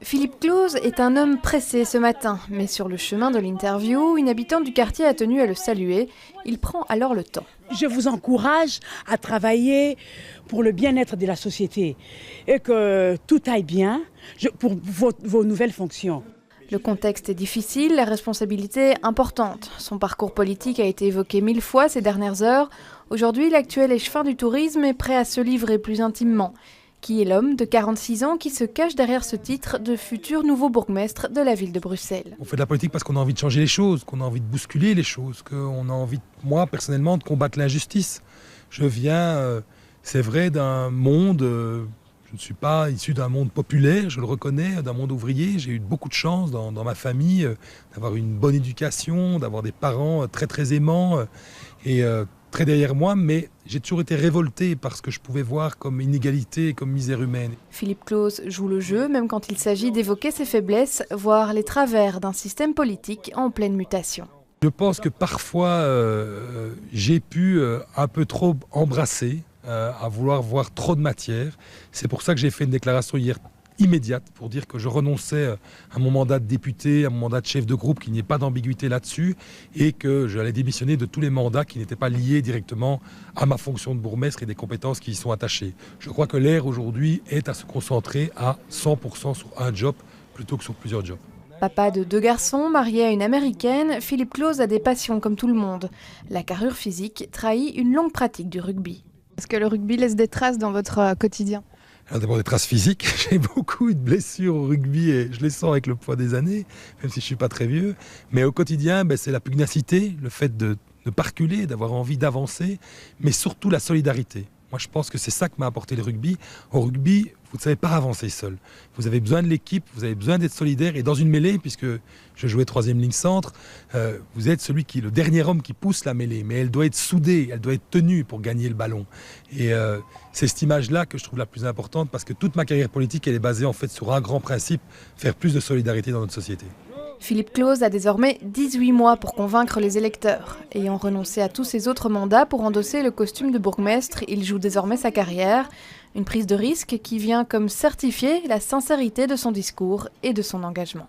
Philippe Claus est un homme pressé ce matin, mais sur le chemin de l'interview, une habitante du quartier a tenu à le saluer. Il prend alors le temps. Je vous encourage à travailler pour le bien-être de la société et que tout aille bien pour vos nouvelles fonctions. Le contexte est difficile, la responsabilité importante. Son parcours politique a été évoqué 1000 fois ces dernières heures. Aujourd'hui, l'actuel échevin du tourisme est prêt à se livrer plus intimement. Qui est l'homme de 46 ans qui se cache derrière ce titre de futur nouveau bourgmestre de la ville de Bruxelles. On fait de la politique parce qu'on a envie de changer les choses, qu'on a envie de bousculer les choses, qu'on a envie, moi personnellement, de combattre l'injustice. Je viens, c'est vrai, d'un monde, je ne suis pas issu d'un monde populaire, je le reconnais, d'un monde ouvrier. J'ai eu beaucoup de chance dans ma famille d'avoir une bonne éducation, d'avoir des parents très très aimants et très derrière moi, mais j'ai toujours été révolté par ce que je pouvais voir comme inégalité et comme misère humaine. Philippe Claus joue le jeu, même quand il s'agit d'évoquer ses faiblesses, voire les travers d'un système politique en pleine mutation. Je pense que parfois, j'ai pu un peu trop embrasser, à vouloir voir trop de matière. C'est pour ça que j'ai fait une déclaration hier immédiate pour dire que je renonçais à mon mandat de député, à mon mandat de chef de groupe, qu'il n'y ait pas d'ambiguïté là-dessus, et que j'allais démissionner de tous les mandats qui n'étaient pas liés directement à ma fonction de bourgmestre et des compétences qui y sont attachées. Je crois que l'ère aujourd'hui est à se concentrer à 100% sur un job plutôt que sur plusieurs jobs. Papa de 2 garçons, marié à une Américaine, Philippe Claus a des passions comme tout le monde. La carrure physique trahit une longue pratique du rugby. Est-ce que le rugby laisse des traces dans votre quotidien ? Alors d'abord des traces physiques, j'ai beaucoup eu de blessures au rugby et je les sens avec le poids des années, même si je ne suis pas très vieux. Mais au quotidien, c'est la pugnacité, le fait de ne pas reculer, d'avoir envie d'avancer, mais surtout la solidarité. Moi je pense que c'est ça que m'a apporté le rugby. Au rugby, vous ne savez pas avancer seul. Vous avez besoin de l'équipe, vous avez besoin d'être solidaire. Et dans une mêlée, puisque je jouais 3e ligne centre, vous êtes le dernier homme qui pousse la mêlée. Mais elle doit être soudée, elle doit être tenue pour gagner le ballon. Et c'est cette image-là que je trouve la plus importante parce que toute ma carrière politique, elle est basée en fait sur un grand principe, faire plus de solidarité dans notre société. Philippe Claus a désormais 18 mois pour convaincre les électeurs. Ayant renoncé à tous ses autres mandats pour endosser le costume de bourgmestre, il joue désormais sa carrière. Une prise de risque qui vient comme certifier la sincérité de son discours et de son engagement.